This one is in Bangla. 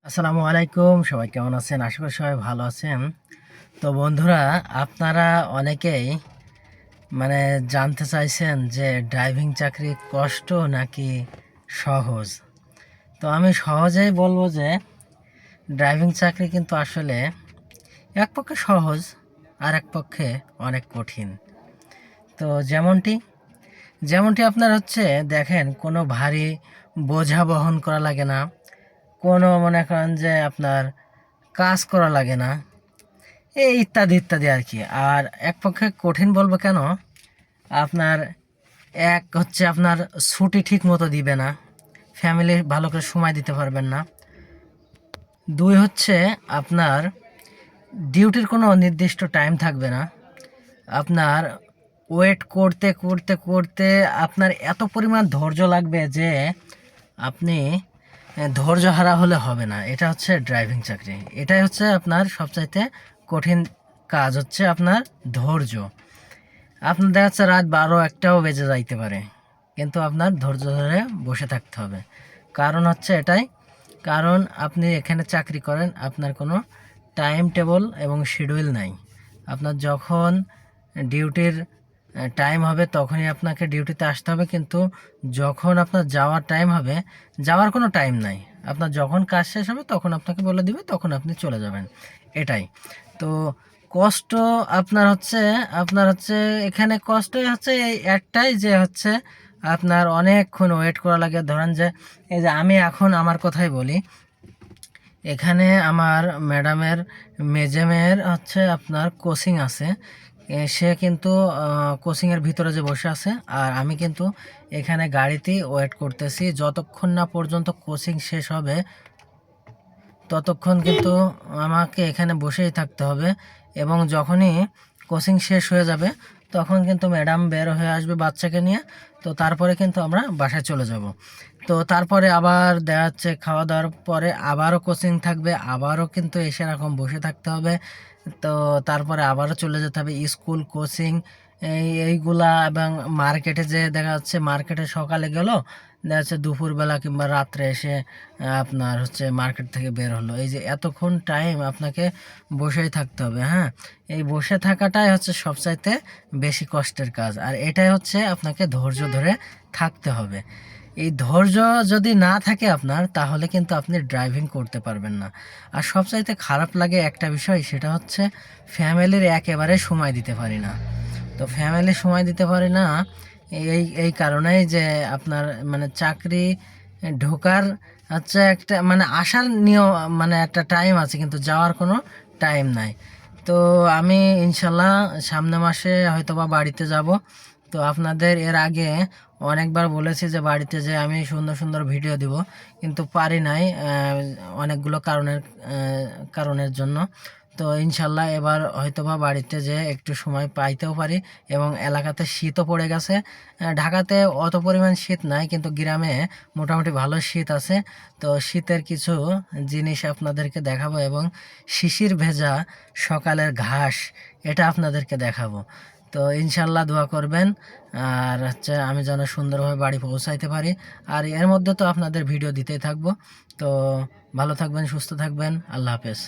আসসালামু আলাইকুম। সবাই কেমন আছেন? আশা করি সবাই ভালো আছেন। তো বন্ধুরা, আপনারা অনেকেই জানতে চাইছেন যে ড্রাইভিং চাকরি কষ্ট নাকি সহজ। তো আমি সহজেই বলবো যে ড্রাইভিং চাকরি কিন্তু আসলে এক পক্ষে সহজ আর এক পক্ষে অনেক কঠিন। তো যেমনটি আপনার দেখেন, কোনো ভারী বোঝা বহন করা লাগে না, কোনো মনে করেন যে আপনার কাজ করা লাগে না, এই ইত্যাদি ইত্যাদি আর কি। আর এক পক্ষে কঠিন বলবো কেন, আপনার আপনার ছুটি ঠিক মতো দিবে না, ফ্যামিলি ভালো করে সময় দিতে পারবেন না। দুই আপনার ডিউটির কোনো নির্দিষ্ট টাইম থাকবে না। আপনার ওয়েট করতে করতে করতে আপনার এত পরিমাণ ধৈর্য লাগবে যে আপনি ধৈর্য হারা হলে হবে না। এটা হচ্ছে ড্রাইভিং চাকরি। এটাই আপনার সবচাইতে কঠিন কাজ, আপনার ধৈর্য। আপনার দেখা যাচ্ছে রাত 12-1টাও বেজে যাইতে পারে, কিন্তু আপনার ধৈর্য ধরে বসে থাকতে হবে। কারণ এটাই, কারণ আপনি এখানে চাকরি করেন, আপনার কোনো টাইম টেবল এবং শিডিউল নাই। আপনার যখন ডিউটির টাইম হবে তখনই আপনাকে ডিউটিতে আসতে হবে, কিন্তু যখন আপনার যাওয়ার টাইম হবে, যাওয়ার কোনো টাইম নাই। আপনার যখন কাজ শেষ হবে তখন আপনাকে বলে দিবে, তখন আপনি চলে যাবেন। এটাই তো কষ্ট। আপনার এখানে কষ্টই এই একটাই যে আপনার অনেকক্ষণ ওয়েট করা লাগে। ধরেন যে এই যে আমি এখন আমার কথাই বলি, এখানে আমার ম্যাডামের মেজেমের আপনার কোচিং আছে। সে কিন্তু কোচিংয়ের ভিতরে যে বসে আছে, আর আমি কিন্তু এখানে গাড়িতেই ওয়েট করতেছি। যতক্ষণ না পর্যন্ত কোচিং শেষ হবে ততক্ষণ কিন্তু আমাকে এখানে বসেই থাকতে হবে। এবং যখনই কোচিং শেষ হয়ে যাবে তখন কিন্তু ম্যাডাম বের হয়ে আসবে বাচ্চাকে নিয়ে। তো তারপরে কিন্তু আমরা বাসায় চলে যাব। তো তারপরে আবার দেখা যাচ্ছে খাওয়া দাওয়ার পরে আবারও কোচিং থাকবে, আবারও কিন্তু এসে এরকম বসে থাকতে হবে। তো তারপরে আবারও চলে যেতে হবে স্কুল, কোচিং, এইগুলা। এবং মার্কেটে যে দেখা যাচ্ছে, মার্কেটে সকালে গেল, দেখা যাচ্ছে দুপুরবেলা কিংবা রাত্রে এসে আপনার মার্কেট থেকে বের হলো। এই যে এতক্ষণ টাইম আপনাকে বসেই থাকতে হবে। হ্যাঁ, এই বসে থাকাটাই সবচাইতে বেশি কষ্টের কাজ, আর এটাই আপনাকে ধৈর্য ধরে থাকতে হবে। এই ধৈর্য যদি না থাকে আপনার, তাহলে কিন্তু আপনি ড্রাইভিং করতে পারবেন না। আর সবচাইতে খারাপ লাগে একটা বিষয়, সেটা ফ্যামিলির একেবারে সময় দিতে পারি না। তো ফ্যামিলি সময় দিতে পারি না এই কারণেই যে আপনার চাকরি ঢোকার একটা আসার নিয়ম, একটা টাইম আছে, কিন্তু যাওয়ার কোনো টাইম নাই। তো আমি ইনশাল্লাহ সামনের মাসে হয়তোবা বাড়িতে যাব। তো আপনাদের এর আগে অনেকবার বলেছি যে বাড়িতে যে আমি সুন্দর সুন্দর ভিডিও দিব, কিন্তু পারি নাই অনেকগুলো কারণের জন্য। তো ইনশাল্লাহ এবার হয়তোবা বাড়িতে যে একটু সময় পাইতেও পারি। এবং এলাকাতে শীতও পড়ে গেছে। ঢাকাতে অত পরিমাণ শীত নাই, কিন্তু গ্রামে মোটামুটি ভালো শীত আছে। তো শীতের কিছু জিনিস আপনাদেরকে দেখাবো, এবং শিশির ভেজা সকালের ঘাস, এটা আপনাদেরকে দেখাবো। তো ইনশাল্লাহ দোয়া করবেন, আর আমি যেন সুন্দরভাবে বাড়ি পৌঁছাইতে পারি। আর এর মধ্যে তো আপনাদের ভিডিও দিতেই থাকবো। তো ভালো থাকবেন, সুস্থ থাকবেন। আল্লাহ হাফেজ।